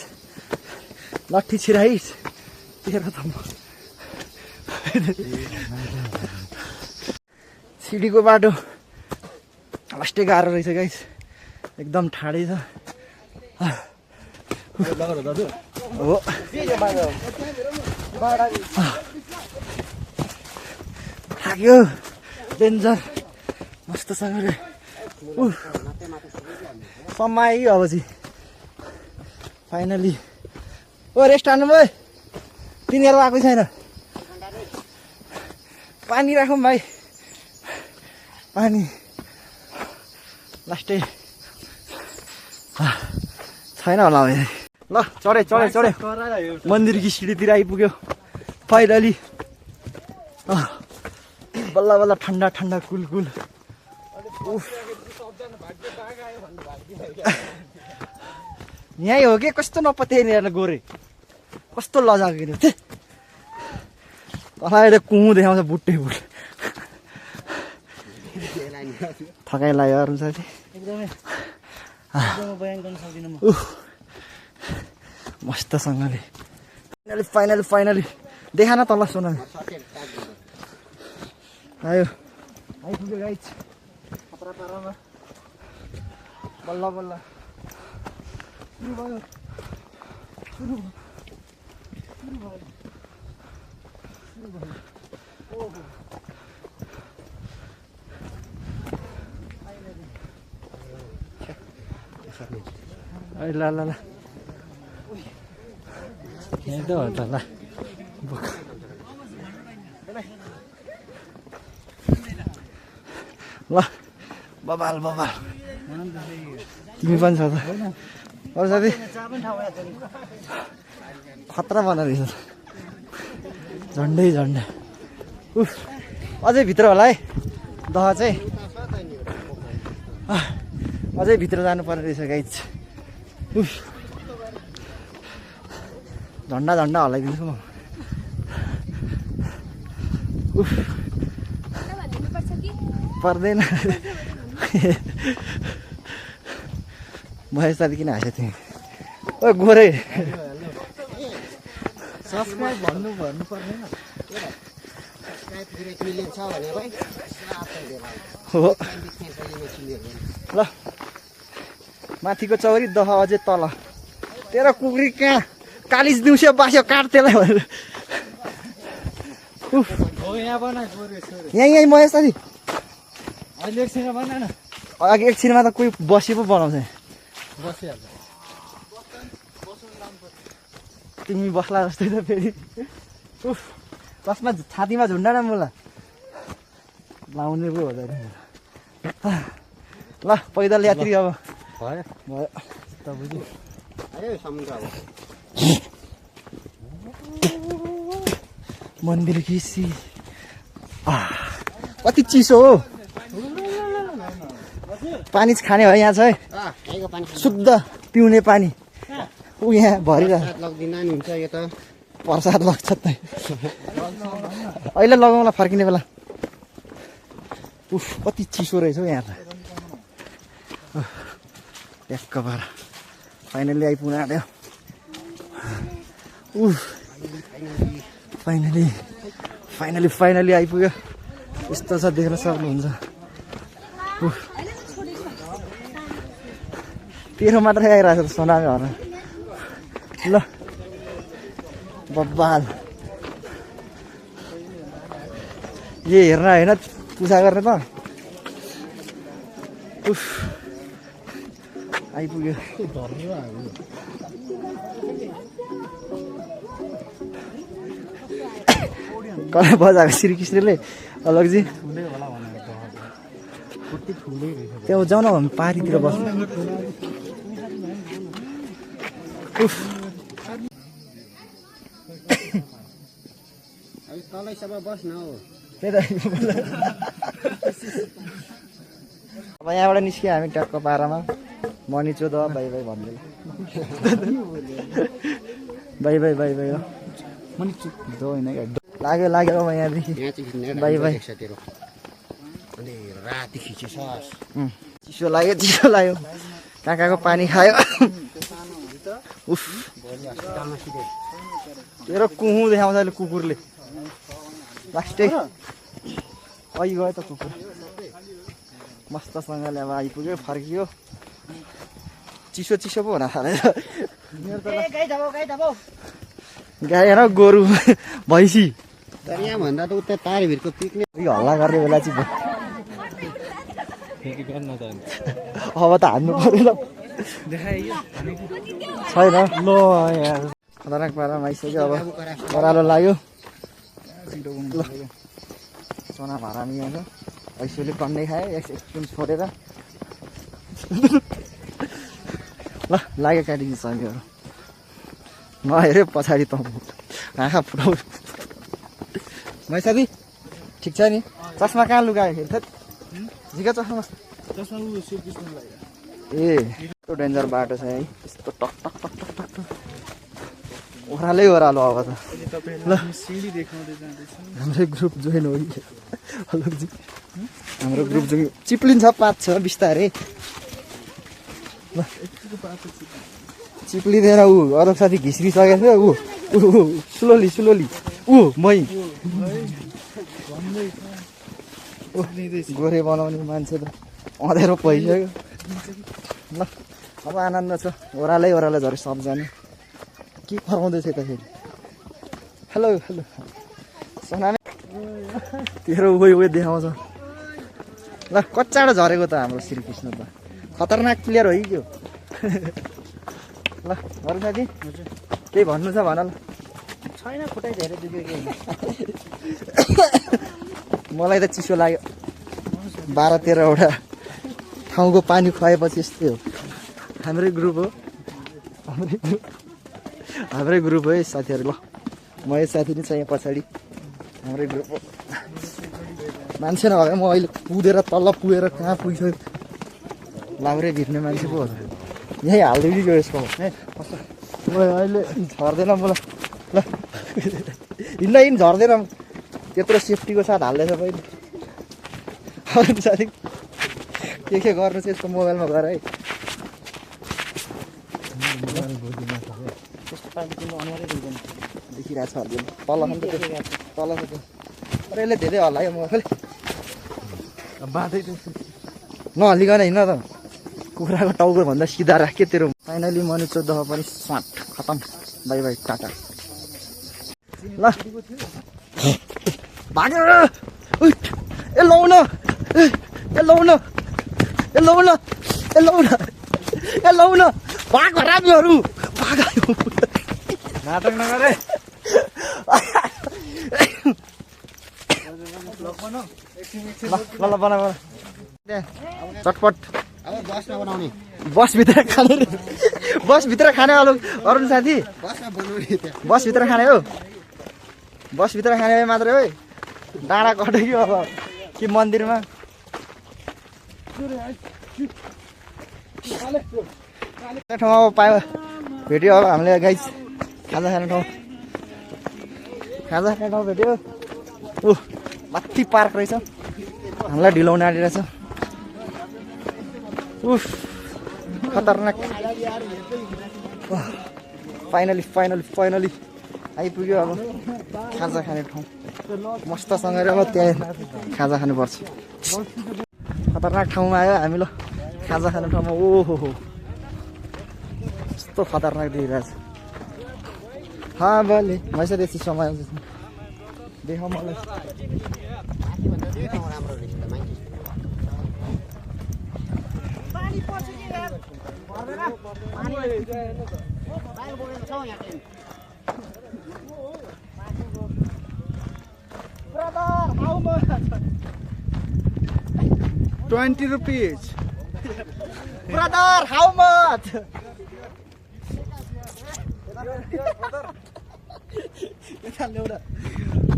लट्ठी छिराइस् तेरो त म सिडीको बाटो लास्टै गाह्रो रहेछ गाइस एकदम ठाडै छ हो थाक्यो डेन्जर मस्तसँगले समय अब चाहिँ फाइनली ओ रेस्ट हान्नु भयो तिनीहरू आएको छैन पानी राखौँ भाइ पानी लास्टै छैन होला ल चढे मन्दिरकी सिडीतिर आइपुग्यो फाइनली बल्ल ठन्डा कुल यहीँ हो कि कस्तो नपत्याएर गोरे कस्तो लजाएको थियो तँलाई कुँ देखाउँछ बुट्टे बुट थकाइ लाग्यो अरू साथी एकदमै बयान गर्न सक्दिनँ म मस्तसँगले फाइनली देखा न तल सोना आयो आइपुग्यो गाइज खतरा पारामा बल्ल बल्ल सुरु भयो ल ल ल यहाँ त हो त ल ल बबाल तिमी पनि छ त अरू साथी खतरा बनाएर रहेछ झन्डै उफ अझै भित्र होला है दह चाहिँ अझै भित्र जानु पर्ने रहेछ गाइज उफ झन्डा हल्लाइदिन्छु म उफ पर्दैन महेश साथी किन हाँसेको थिएँ ओ गोरे सब्सक्राइब भन्नु पर्दैन हो ल माथिको चौरी दह अझै तल तेरो कुकुरी कहाँ कालिज दिउँसो बास्यो काट त्यसलाई भनेर यहीँ महेश साथी अहिले एकछिन बना न अघि एकछिनमा त कोही बसी पो बनाउँछ बसिहाल्छ तिमी बस्ला जस्तै त फेरि उफ चस्मा छातीमा झुन्डा न मुला लाउने पो हो ल पैदल यात्री अब भयो त बुझ्यो आयो समुद्र अब मन्दिर घिसी कति चिसो हो पानी चाहिँ खाने हो यहाँ छ है शुद्ध पिउने पानी ऊ यहाँ भरिरहेको लग्दिन नि हुन्छ यो त प्रसाद लग्छ त अहिले लगाउँला फर्किने बेला उफ कति चिसो रहेछ हौ यहाँ त ट्याक्क भएर फाइनली आइपुग्न आँट्यो उफ फाइनली आइपुग्यो यस्तो छ देख्न सक्नुहुन्छ उफ तेरो मात्रै आइरहेको छ सोनामी हर ल बब्बाल ए हेर्न होइन पूजा गर्ने त उफ आइपुग्यो कला बजाएको श्रीकृष्णले अलगजी त्यहाँ जाउँ न हामी पारीतिर बस्नु उफ तलैसम्म बस्न हौ त्यही त अब यहाँबाट निस्क्यो हामी टक्क पारामा मनी चोद बाई भन्दै बाई मनी दो होइन लाग्यो अब यहाँदेखि बाई अनि राति खिचेछ चिसो लाग्यो काकाको पानी खायो उफ तेरो कुहु देखाउँछ अहिले कुकुरले लास्टै अघि गयो त कुकुर मस्तसँगले अब आइपुग्यो फर्कियो चिसो पो हुन थालेछ गाई हेर गोरु भैँसी तर यहाँ भन्दा त उता तारभिरको पिक्ने हल्ला गर्ने बेला चाहिँ अब त हान्नु पऱ्यो ल छैन ल खतरनाक पारामा आइसक्यो अब ओह्रालो लाग्यो ल सोना भारामी यहाँ ऐसोले टन्नै खायो एकछिन छोडेर ल लाग्यो काटिदिन्छ हामीहरू नहेऱ्यो पछाडि त आँखा फुटाउ मै साथी ठिक छ नि चस्मा कहाँ लुगायो फेरि झिका चस्मा ए यस्तो डेन्जर बाटो छ है यस्तो टक टक टक टक टक टक ओह्रालै ओह्रालो अब त ल हाम्रै ग्रुप जोइन हो कि अलगजी हाम्रो ग्रुप जोइन चिप्लिन्छ 5-6 बिस्तारै ल चिप्लिँदैन ऊ अरू साथी घिस्रिसकेको थियो ऊ स्लोली स्लोली ऊ मै गोरे बनाउने मान्छे त अँधेरो भइसक्यो ल अब आनन्द छ ओह्रालै ओह्रालो झरे सबजना के फर्काउँदैछ त फेरि हेलो हेलो सोनामे तेरो उयो देखाउँछ ल कच्चाडो झरेको त हाम्रो श्रीकृष्ण त खतरनाक प्लेयर हो कि त्यो ल अरू साथी केही भन्नु छ भन ल छैन खुट्टै धेरै दुख्यो कि मलाई त चिसो लाग्यो 12-13वटा ठाउँको पानी खुवाएपछि यस्तै हो हाम्रै ग्रुप हो हाम्रै ग्रुप हो है साथीहरू ल म यो साथी नै छ यहाँ पछाडि हाम्रै ग्रुप हो मान्छे नभए म अहिले कुदेर तल पुगेर कहाँ पुगिसक्यो लाउरे भिर्ने मान्छे पो हो यहीँ हालिदिनु गयो यसको म अहिले झर्दैन मलाई ल हिँड्न झर्दैन त्यत्रो सेफ्टीको साथ हाल्दैछ पहिले अरू साथी के गर्नु चाहिँ यसको मोबाइलमा गर है त्यस्तो पाराले तिम्रो अनुहारै देख्दैन देखिरहेको छ हरियो तल छ नि त तल छ त्यो तर यसले धेरै हल्लायो मोबाइल बाँधै नहल्लिकन हिँड्न त कुखुराको टाउको भन्दा सिधा राख्यो तेरो फाइनली मनी 14 पनि स्वाट खतम बाई बाई टाटा ल भाग्यो ए लौ न ए लौ न ए लौ न ए लौ न ए लौ न भाग हरामीहरू भाग नाटक नगरे ल ल बना चटपट अब बसमा बनाउने बसभित्र खाने रे बसभित्र खाने अरुण साथी बसमा बनाउने त्यहाँ बसभित्र खाने हो बसभित्र खाने हो मात्रै हो डाँडा कट्यो कि अब कि मन्दिरमा ठाउँ अब पायो भेट्यो अब हामीले गाइस खाजा खाने ठाउँ भेट्यो ऊ माथि पार्क रहेछ हामीलाई ढिलाउन आँटिरहेछ उफ खतरनाक फाइनली आइपुग्यो अब खाजा खाने ठाउँ मस्तसँगै अब त्यहाँ खाजा खानुपर्छ खतरनाक ठाउँमा आयो हामी ल खाजा खाने ठाउँमा ओहो हो यस्तो खतरनाक देखिरहेछ हाँ बोले मैसे बेसी समय देखाउ मलाई राम्रो रहेछ त मान्छे पानी बोकेको छौ यहाँ चाहिँ 20 rupees. Brother, how much?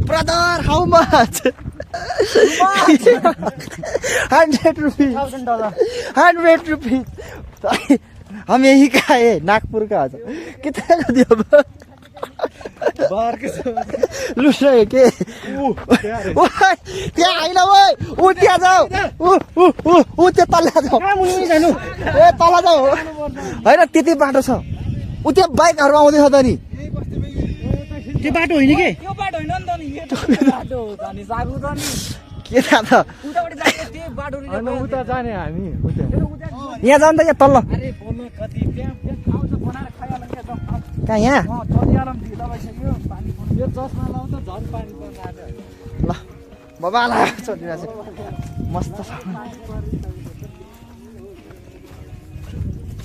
Brother, how much? 100 rupees. $100 rupees. हम यही का है नागपुर का आज कितना का दिया बाहर के लुस है के त्यहाँ होइन ओए ऊ त्यहाँ जाऊ ऊ त्यो तल जाऊ ए तल जाऊ होइन त्यति बाटो छ ऊ त्यो बाइकहरू आउँदैछ त नि त्यो बाटो होइन के यो बाटो होइन नि त नि यो बाटो हो त नि सागु त नि के थाहा त उताबाट जाने त्यो बाटो होइन उता जाने हामी उता यहाँ जाउँ त यहाँ तल्ल अरे बोल्नु कति त्यहाँ खाऊ त बनाएर खाइहाल्नु क्या जाऊ कहाँ यहाँ चलिहालौँ ढिलो भइसक्यो पानी यो चस्मा लाउँ त झन् पानी पर्छ आज ल बबाला चलिरहेको छ मस्त छ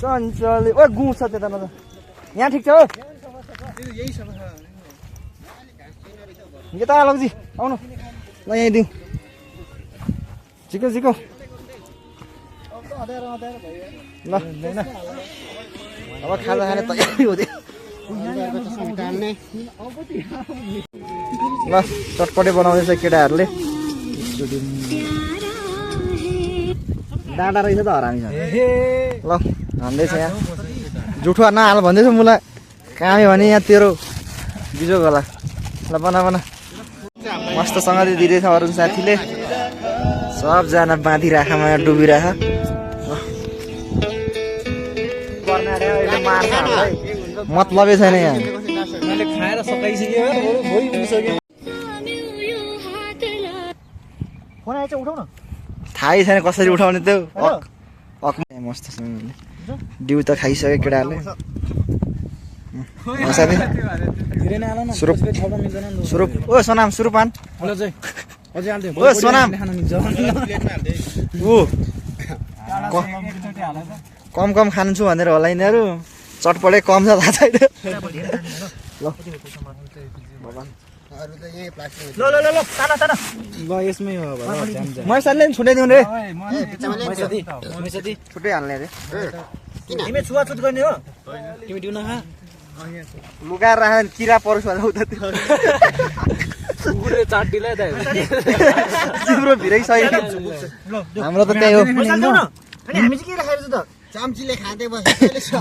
चञ्चले ओ गुँ छ त्यता न त यहाँ ठिक छ हो यही छ यता लौजी आउनु ल यहीँ दिउँ झिको झिको ल होइन अब खाजा खाने तयारी हुँदै टाल्ने ल चटपटे बनाउँदैछ केटाहरूले डाँडा रहेछ त हरामीसँग ए ल भन्दैछ यहाँ जुठो नहाल भन्दैछ मलाई कामै भने यहाँ तेरो बिजोग होला ल बना बना मस्तसँगले दिँदैछ अरू साथीले सबजना बाँधिराखमा डुबिराख मतलबै छैन यहाँ मैले खाएर सकाइसक्यो भोलि पुगिसक्यो फोन आएछ उठाउ न थाहै छैन कसरी उठाउने त्यो मस्तसँग डिउ त खाइसक्यो केटाहरूले साथी धेरै नै आला न सुरुप थप्न मिल्दैन नि सुरुप ओ सोनाम सुरुपान हेलो चाहिँ अझै हाल्दै ओ सोनाम खान मिल्छ ऊ कम कम खान्छु भनेर होला यिनीहरू चटपटै कम छ थाहा छैन अरू त यही प्लास्टिक ल ल ल ल ताना ताना ल यसमै हो अब मैसाले नि छुट्याइदिउँ रे मैसादी छुट्टै हाल्ने रे तिमी छुवाछुत गर्ने हो तिमी दिउ न खा लुगाएर राखेर किरा परोस् भनेर उता त्यो कुकुरले चाट दिला त तिम्रो भिरै सही हाम्रो त त्यही हो मैसाल देऊ न अनि हामी चाहिँ के राखेर छ त चम्चीले खाँदै बस्यो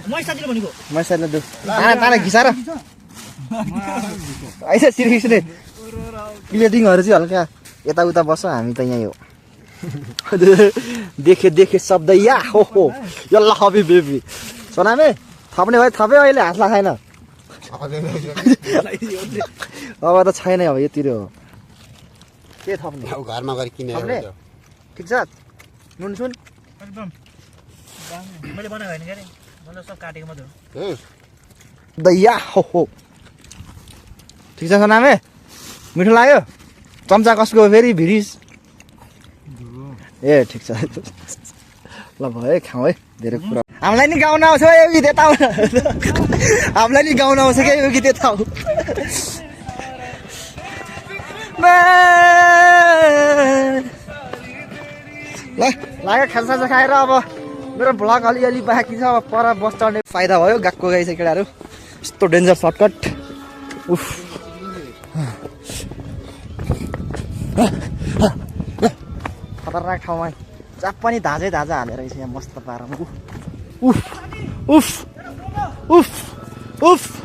मैसाले भनेको मैसाले दु ताना ताना घिसार आइस श्रीकृष्ण प्लेटिङहरू चाहिँ हल्का यताउता बस्छ हामी त यहीँ हो देखे शब्द या हो यल्ला हबी बेबी सोनामे थप्ने भए थपे अहिले हात लगाएन अब त छैन अब यतिर हो के थप्ने घरमा गएर किनेर थप्ने ठिक छ नुन सुन एकदम मैले बनाएको होइन के मैले सब काटेको मात्र हो दैया हो ठिक छ सोनामे मिठो लाग्यो चम्चा कसको हो फेरि भिरिस ए ठिक छ ल भयो है खाउँ है धेरै कुरा हामीलाई नि गाउन आउँछ है यो गीत यता आउन हामीलाई नि गाउन आउँछ क्या यो गीत यता आऊ ल लाग्यो खाजासाजा खाएर अब मेरो भ्लग अलिअलि बाँकी छ अब पर बस चढ्ने फाइदा भयो गएको गइछ केटाहरू यस्तो डेन्जर सर्टकट उफ खतरनाक ठाउँमा जहाँ पनि धाजै धाजा हालेर रहेछ यहाँ मस्त पारामा उफ उफ उफ उफ